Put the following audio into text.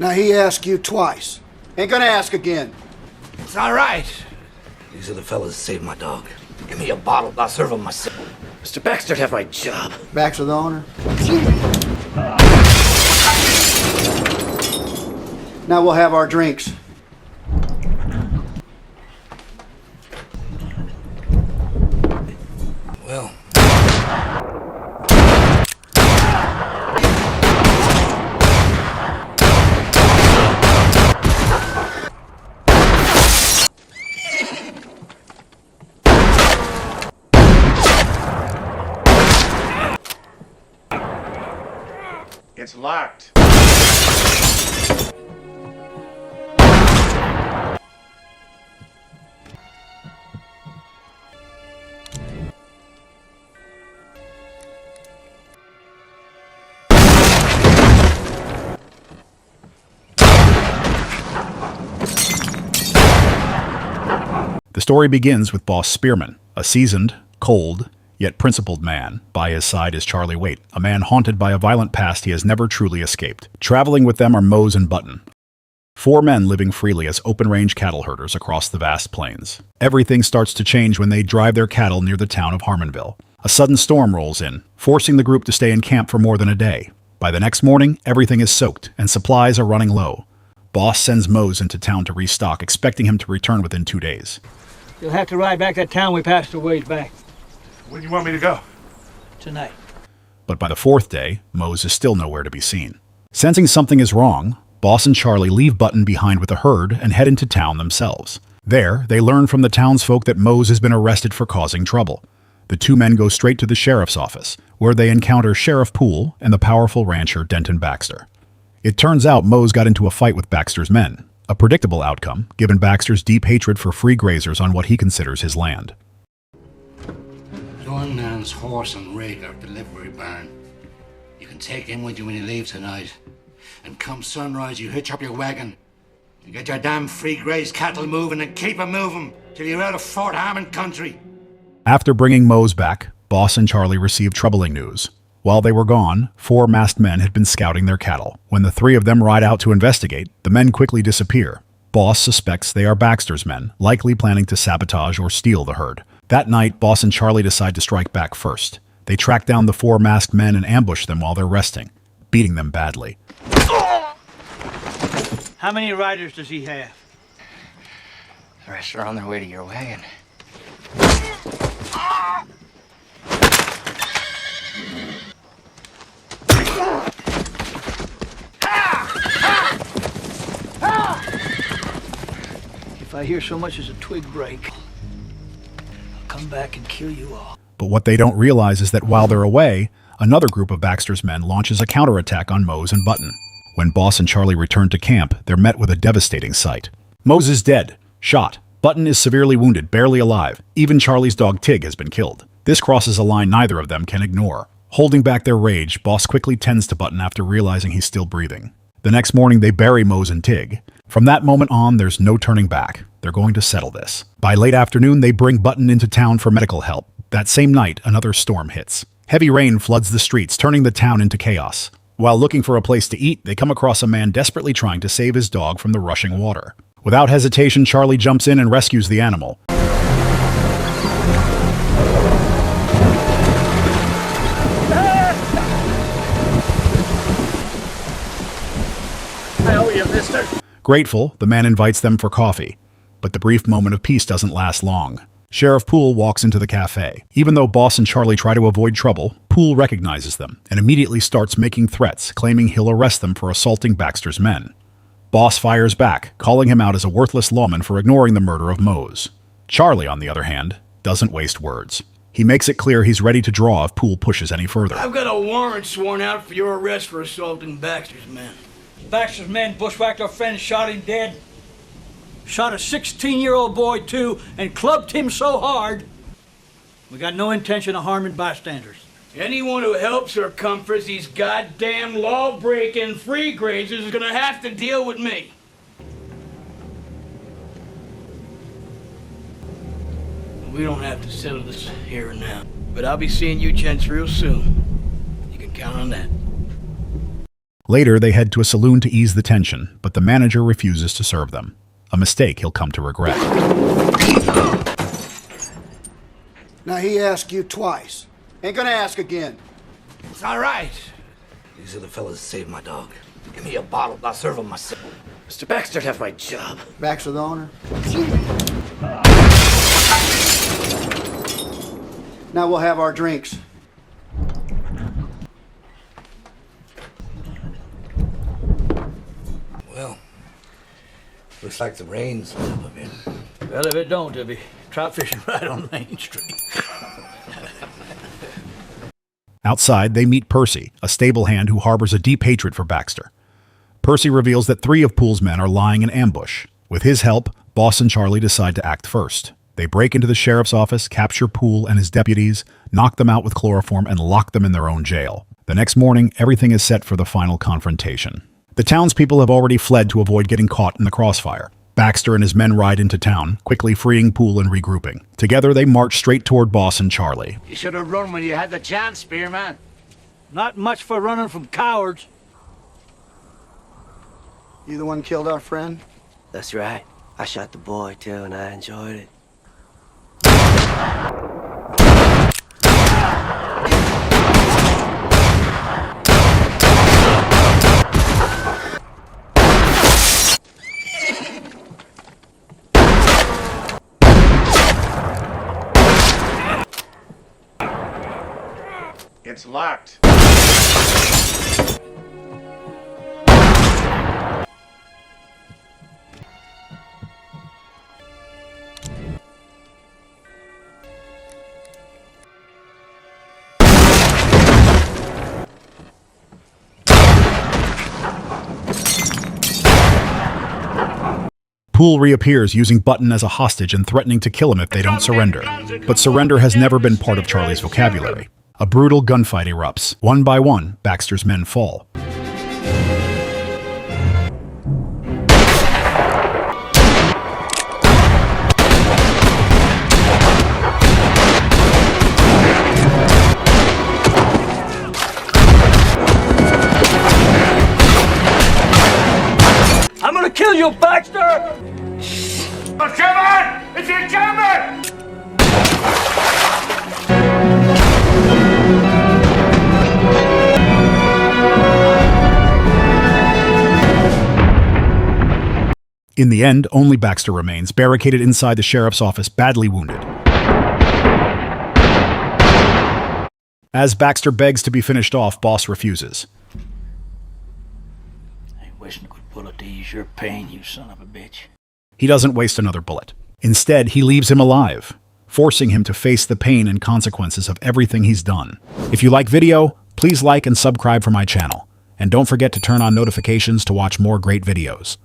Now he asked you twice. Ain't gonna ask again. It's all right. These are the fellas that saved my dog. Give me a bottle, I'll serve them myself. Mr. Baxter'd have my job. Baxter the owner? Now we'll have our drinks. Well. It's locked. The story begins with Boss Spearman, a seasoned, cold, yet principled man. By his side is Charley Waite, a man haunted by a violent past he has never truly escaped. Traveling with them are Mose and Button, 4 men living freely as open-range cattle herders across the vast plains. Everything starts to change when they drive their cattle near the town of Harmonville. A sudden storm rolls in, forcing the group to stay in camp for more than a day. By the next morning, everything is soaked, and supplies are running low. Boss sends Mose into town to restock, expecting him to return within 2 days. You'll have to ride back that town we passed a ways back. When do you want me to go? Tonight. But by the 4th day, Mose is still nowhere to be seen. Sensing something is wrong, Boss and Charley leave Button behind with the herd and head into town themselves. There, they learn from the townsfolk that Mose has been arrested for causing trouble. The 2 men go straight to the sheriff's office, where they encounter Sheriff Poole and the powerful rancher Denton Baxter. It turns out Mose got into a fight with Baxter's men, a predictable outcome, given Baxter's deep hatred for free-grazers on what he considers his land. One man's horse and rig are delivery barn. You can take him with you when you leave tonight. And come sunrise, you hitch up your wagon. You get your damn free-grazed cattle moving and keep 'em moving till you're out of Fort Harmon country. After bringing Mose back, Boss and Charley received troubling news. While they were gone, 4 masked men had been scouting their cattle. When the 3 of them ride out to investigate, the men quickly disappear. Boss suspects they are Baxter's men, likely planning to sabotage or steal the herd. That night, Boss and Charley decide to strike back first. They track down the 4 masked men and ambush them while they're resting, beating them badly. How many riders does he have? The rest are on their way to your wagon. If I hear so much as a twig break, I'll come back and kill you all. But what they don't realize is that while they're away, another group of Baxter's men launches a counterattack on Mose and Button. When Boss and Charley return to camp, they're met with a devastating sight. Mose is dead, shot. Button is severely wounded, barely alive. Even Charley's dog Tig has been killed. This crosses a line neither of them can ignore. Holding back their rage, Boss quickly tends to Button after realizing he's still breathing. The next morning, they bury Mose and Tig. From that moment on, there's no turning back. They're going to settle this. By late afternoon, they bring Button into town for medical help. That same night, another storm hits. Heavy rain floods the streets, turning the town into chaos. While looking for a place to eat, they come across a man desperately trying to save his dog from the rushing water. Without hesitation, Charley jumps in and rescues the animal. How are you, mister? Grateful, the man invites them for coffee. But the brief moment of peace doesn't last long. Sheriff Poole walks into the cafe. Even though Boss and Charley try to avoid trouble, Poole recognizes them and immediately starts making threats, claiming he'll arrest them for assaulting Baxter's men. Boss fires back, calling him out as a worthless lawman for ignoring the murder of Mose. Charley, on the other hand, doesn't waste words. He makes it clear he's ready to draw if Poole pushes any further. I've got a warrant sworn out for your arrest for assaulting Baxter's men. Baxter's men bushwhacked our friend, shot him dead. Shot a 16-year-old boy, too, and clubbed him so hard. We got no intention of harming bystanders. Anyone who helps or comforts these goddamn law-breaking free-grazers is gonna have to deal with me. We don't have to settle this here and now, but I'll be seeing you gents real soon. You can count on that. Later, they head to a saloon to ease the tension, but the manager refuses to serve them. A mistake he'll come to regret. Now he asked you twice. Ain't gonna ask again. It's all right. These are the fellas that saved my dog. Give me a bottle, I'll serve them myself. Mr. Baxter'd have my job. Baxter, the owner. Now we'll have our drinks. Well, looks like the rain's let up a bit. Well, if it don't, they'll be trout fishing right on Main Street. Outside, they meet Percy, a stable hand who harbors a deep hatred for Baxter. Percy reveals that 3 of Poole's men are lying in ambush. With his help, Boss and Charley decide to act first. They break into the sheriff's office, capture Poole and his deputies, knock them out with chloroform, and lock them in their own jail. The next morning, everything is set for the final confrontation. The townspeople have already fled to avoid getting caught in the crossfire. Baxter and his men ride into town, quickly freeing Poole and regrouping. Together, they march straight toward Boss and Charley. You should have run when you had the chance, Spearman. Not much for running from cowards. You the one killed our friend? That's right. I shot the boy, too, and I enjoyed it. It's locked. Poole reappears using Button as a hostage and threatening to kill him if they don't surrender. But surrender has never been part of Charley's vocabulary. A brutal gunfight erupts. One by one, Baxter's men fall. I'm gonna kill you, Baxter! Come on! It's incoming! In the end, only Baxter remains, barricaded inside the sheriff's office, badly wounded. As Baxter begs to be finished off, Boss refuses. I wish I could bullet to ease your pain, you son of a bitch. He doesn't waste another bullet. Instead, he leaves him alive, forcing him to face the pain and consequences of everything he's done. If you like video, please like and subscribe for my channel. And don't forget to turn on notifications to watch more great videos.